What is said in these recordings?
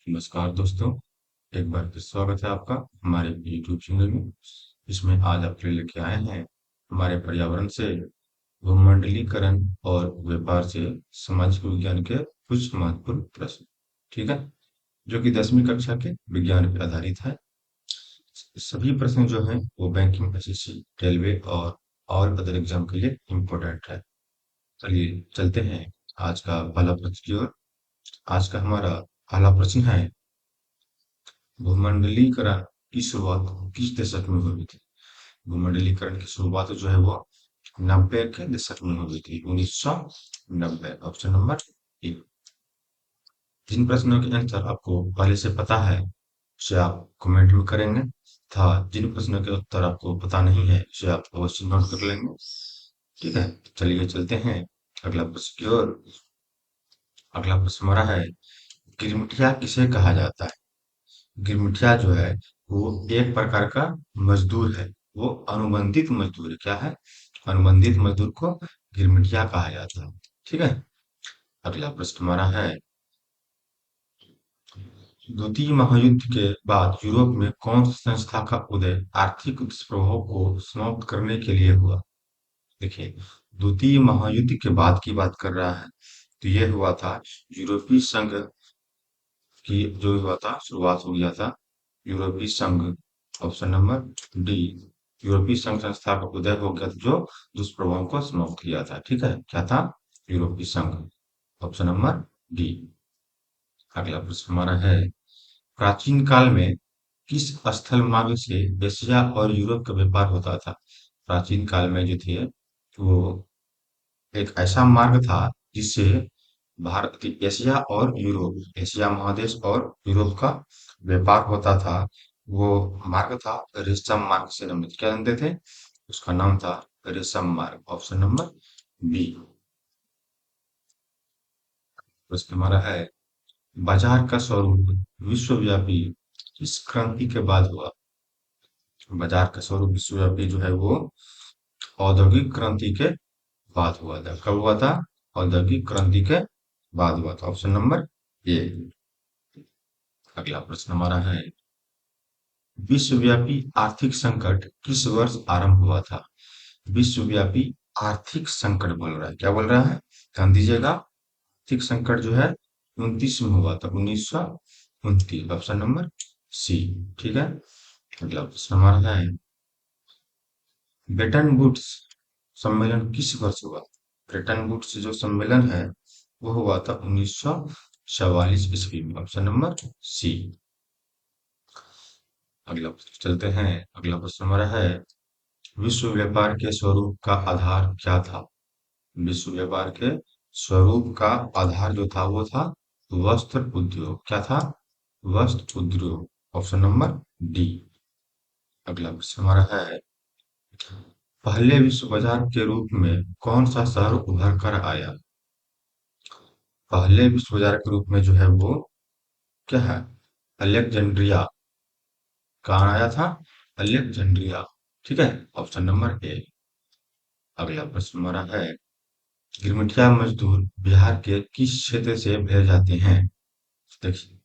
नमस्कार दोस्तों। एक बार फिर स्वागत है आपका हमारे YouTube चैनल में। इसमें आज आपके लिए लेके आए हैं हमारे पर्यावरण से भूमंडलीकरण और व्यापार से सामाजिक विज्ञान के कुछ महत्वपूर्ण प्रश्न। ठीक है, जो कि 10वीं कक्षा के विज्ञान पर आधारित है। सभी प्रश्न जो हैं वो बैंकिंग, एसएससी, रेलवे और अदर एग्जाम के लिए इम्पोर्टेंट है। चलिए चलते हैं आज का पहला प्रश्न की ओर। आज का हमारा पहला प्रश्न है, भूमंडलीकरण की शुरुआत किस दशक में हुई थी? भूमंडलीकरण की शुरुआत जो है वो 90 के दशक में हुई थी, 1990। Option number A. जिन प्रश्नों के आंसर आपको पहले से पता है उसे आप कमेंट में करेंगे, तथा जिन प्रश्नों के उत्तर आपको पता नहीं है उसे आप अवश्य नोट कर लेंगे। ठीक है, चलिए चलते हैं अगला प्रश्न की ओर। अगला प्रश्न हमारा है, गिरमिटिया किसे कहा जाता है? गिरमिटिया जो है वो एक प्रकार का मजदूर है। वो अनुबंधित मजदूर है। क्या है? अनुबंधित मजदूर को गिरमिटिया कहा जाता है। ठीक है, अगला प्रश्न हमारा है, द्वितीय महायुद्ध के बाद यूरोप में कौन सी संस्था का उदय आर्थिक दुष्प्रभाव को समाप्त करने के लिए हुआ? देखिए, द्वितीय महायुद्ध के बाद की बात कर रहा है, तो ये हुआ था यूरोपीय संघ की जो हुआ था, शुरुआत हो गया था यूरोपीय संघ। ऑप्शन नंबर डी, यूरोपीय संघ संस्था का उदय हो गया था जो दुष्प्रभाव को समाप्त किया था। ठीक है, क्या था? यूरोपीय संघ। Option number D. अगला प्रश्न हमारा है, प्राचीन काल में किस स्थल मार्ग से एशिया और यूरोप का व्यापार होता था? प्राचीन काल में जो थे वो एक ऐसा मार्ग था जिससे भारत, एशिया और यूरोप, एशिया महादेश और यूरोप का व्यापार होता था। वो मार्ग था रेशम मार्ग से नामित। क्या जानते थे? उसका नाम था रेशम मार्ग। Option number B. प्रश्न हमारा है, बाजार का स्वरूप विश्वव्यापी किस क्रांति के बाद हुआ? बाजार का स्वरूप विश्वव्यापी जो है वो औद्योगिक क्रांति के बाद हुआ था। कब हुआ था? औद्योगिक क्रांति के बाद हुआ था। Option number A. अगला प्रश्न हमारा है, विश्वव्यापी आर्थिक संकट किस वर्ष आरंभ हुआ था? विश्वव्यापी आर्थिक संकट बोल रहा है। क्या बोल रहा है? ध्यान दीजिएगा, आर्थिक संकट जो है 29 में हुआ था, 1929। Option number C. ठीक है, अगला प्रश्न हमारा है, ब्रेटन वुड्स सम्मेलन किस वर्ष हुआ? ब्रेटन वुड्स जो सम्मेलन है वो हुआ था 1944 ईस्वी में। Option number C. अगला प्रश्न चलते हैं। अगला प्रश्न हमारा है, विश्व व्यापार के स्वरूप का आधार क्या था? विश्व व्यापार के स्वरूप का आधार जो था वो था वस्त्र उद्योग। क्या था? वस्त्र उद्योग। Option number D. अगला प्रश्न हमारा है, पहले विश्व बाजार के रूप में कौन सा शहर उभर कर आया? पहले विश्व बाजार के रूप में जो है वो क्या है? अलेक्जेंड्रिया। कहाँ आया था? अलेक्जेंड्रिया। ठीक है, ऑप्शन नंबर ए। अगला प्रश्न हमारा है, गिरमिटिया मजदूर बिहार के किस क्षेत्र से भेजे जाते हैं? देखिए,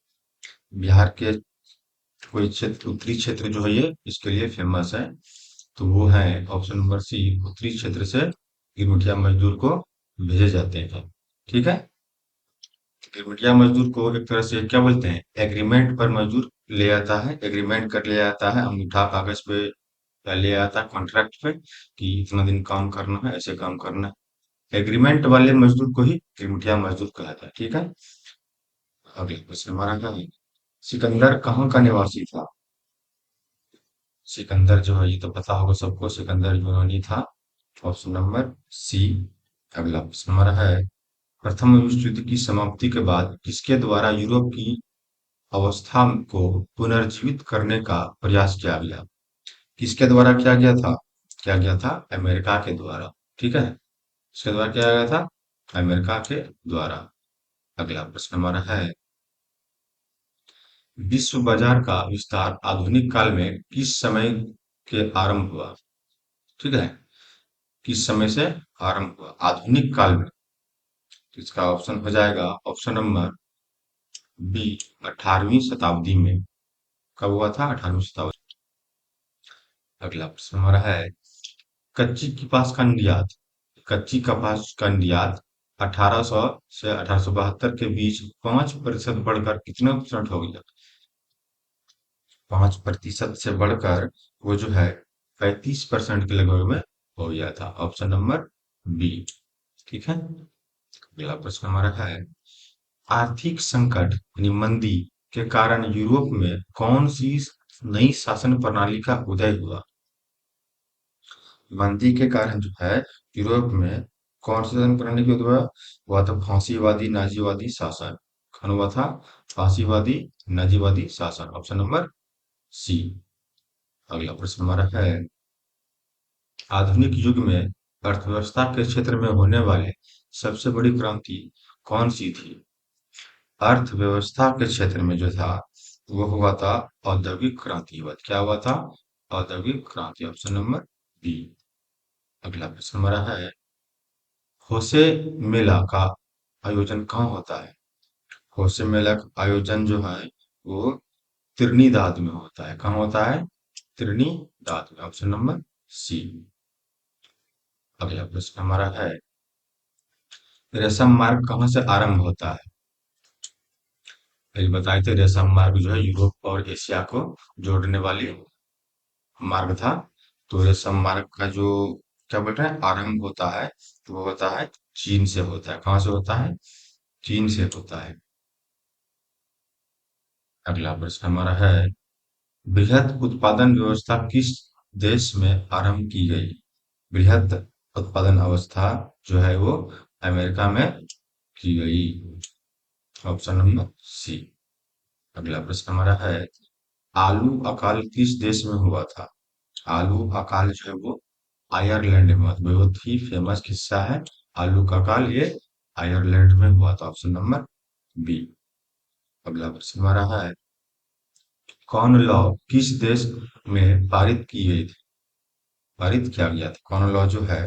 बिहार के कोई क्षेत्र, उत्तरी क्षेत्र जो है ये इसके लिए फेमस है, तो वो है ऑप्शन नंबर सी, उत्तरी क्षेत्र से गिरमिटिया मजदूर को भेजे जाते हैं। ठीक है, गिरमिटिया मजदूर को एक तरह से क्या बोलते हैं? एग्रीमेंट पर मजदूर ले आता है, एग्रीमेंट कर ले आता है, अंगूठा कागज पे ले आता है, कॉन्ट्रैक्ट पे कि इतना दिन काम करना है, ऐसे काम करना है। एग्रीमेंट वाले मजदूर को ही गिरमिटिया मजदूर कहता है। ठीक है, अगला क्वेश्चन हमारा क्या है, सिकंदर कहाँ का निवासी था? सिकंदर जो है ये तो पता होगा सबको, सिकंदर यूनानी था। Option number C. अगला प्रश्न हमारा है, प्रथम विश्व युद्ध की समाप्ति के बाद किसके द्वारा यूरोप की अवस्था को पुनर्जीवित करने का प्रयास किया गया? किसके द्वारा किया गया था? किया गया था अमेरिका के द्वारा। ठीक है, किसके द्वारा किया गया था? अमेरिका के द्वारा। अगला प्रश्न हमारा है, विश्व बाजार का विस्तार आधुनिक काल में किस समय के आरंभ हुआ? ठीक है, किस समय से आरंभ हुआ आधुनिक काल में? तो इसका ऑप्शन हो जाएगा ऑप्शन नंबर बी 18वीं शताब्दी में। कब हुआ था? 18वीं शताब्दी। अगला प्रश्न हमारा है, कच्ची कपास का निर्यात कच्ची कपास का निर्यात 1800 से 1872 के बीच 5% बढ़कर कितना परसेंट हो गया? 5% से बढ़कर वो जो है 35% के लगभग में हो गया था। Option number B. ठीक है। अगला प्रश्न हमारा है, आर्थिक संकट यानी मंदी के कारण यूरोप में कौन सी नई शासन प्रणाली का उदय हुआ? मंदी के कारण जो है यूरोप में कौन सी शासन प्रणाली का उदय हुआ? हुआ था फांसीवादी नाजीवादी शासन। कौन हुआ था? फांसीवादी नाजीवादी शासन। Option number C. अगला प्रश्न हमारा है, आधुनिक युग में अर्थव्यवस्था के क्षेत्र में होने वाले सबसे बड़ी क्रांति कौन सी थी? अर्थव्यवस्था के क्षेत्र में जो था वो हुआ था औद्योगिक क्रांति हुआ। क्या हुआ था? औद्योगिक क्रांति। Option number B. अगला प्रश्न हमारा है, होसे मेला का आयोजन कहाँ होता है? होसे मेला का आयोजन जो है वो त्रिनिदाद में होता है। कहाँ होता है? त्रिनिदाद में। Option number C. अगला प्रश्न हमारा है, रेशम मार्ग कहाँ से आरंभ होता है? पहले बताए थे रेशम मार्ग जो है यूरोप और एशिया को जोड़ने वाली मार्ग था। तो रेशम मार्ग का जो क्या बोल रहे हैं आरंभ होता है, तो वो होता है चीन से होता है। कहाँ से होता है? चीन से होता है। अगला प्रश्न हमारा है, बृहद उत्पादन व्यवस्था किस देश में आरंभ की गई? बृहद उत्पादन अवस्था जो है वो अमेरिका में की गई। Option number C. अगला प्रश्न हमारा है, आलू अकाल किस देश में हुआ था? आलू अकाल जो है वो आयरलैंड में हुआ था। बहुत ही फेमस किस्सा है आलू का अकाल, ये आयरलैंड में हुआ था। Option number B. अगला प्रश्न हमारा है, कॉर्न लॉ किस देश में पारित की गई थी? पारित किया गया था कॉर्न लॉ जो है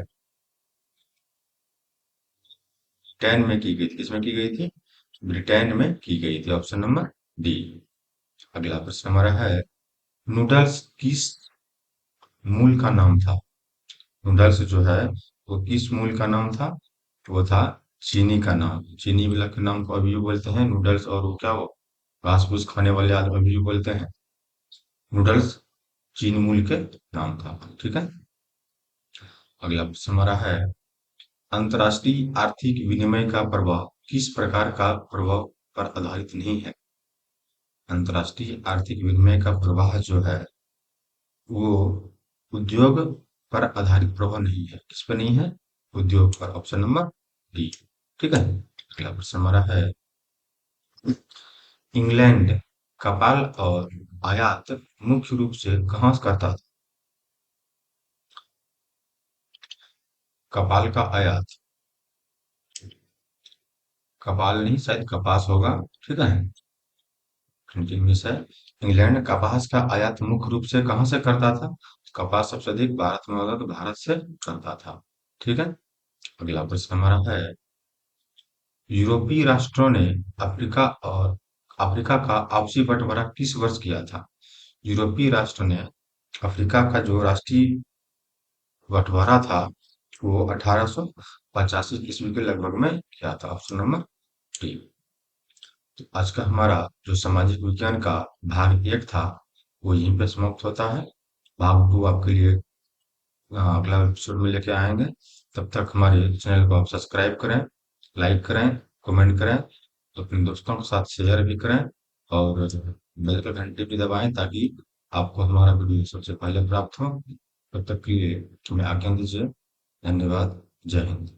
ब्रिटेन में की गई थी। किसमें की गई थी? ब्रिटेन में की गई थी। Option number D. अगला प्रश्न हमारा है, नूडल्स किस मूल का नाम था? नूडल्स जो है वो किस मूल का नाम था? वो था चीनी का नाम। चीनी वाला के नाम को अभी भी बोलते हैं नूडल्स। और वो क्या वो घास फूस खाने वाले आदमी अभी भी बोलते हैं नूडल्स। चीनी मूल के नाम था। ठीक है। अगला प्रश्न हमारा है, अंतर्राष्ट्रीय आर्थिक विनिमय का प्रभाव किस प्रकार का प्रभाव पर आधारित नहीं है? अंतर्राष्ट्रीय आर्थिक विनिमय का प्रवाह जो है वो उद्योग पर आधारित प्रभाव नहीं है। किस पर नहीं है? उद्योग पर। Option number D. ठीक है। अगला प्रश्न हमारा है, इंग्लैंड कपाल और आयात मुख्य रूप से कहाँ से करता था? कपाल का आयात, कपाल नहीं शायद कपास होगा। ठीक है। कंटिन्यूस है। इंग्लैंड कपास का आयात मुख्य रूप से कहाँ से करता था? कपास सबसे अधिक भारत में होता तो भारत से करता था। ठीक है। अगला प्रश्न हमारा है, यूरोपीय राष्ट्रों ने अफ्रीका और अफ्रीका का आपसी बंटवारा किस वर्ष किया था? यूरोपीय राष्ट्र ने अफ्रीका का जो राष्ट्रीय बंटवारा था वो 1885 ईस्वी के लगभग में किया था। Option number D. तो आज का हमारा जो सामाजिक विज्ञान का भाग एक था वो यहीं पे समाप्त होता है। भाग टू आपके लिए अगला एपिसोड में लेके आएंगे। तब तक हमारे चैनल को आप सब्सक्राइब करें, लाइक करें, कमेंट करें, अपने दोस्तों के साथ शेयर भी करें और बेल का घंटी भी दबाएं ताकि आपको हमारा वीडियो सबसे पहले प्राप्त हो। तब तक के लिए हमें आज्ञा दीजिए। धन्यवाद। जय हिंद।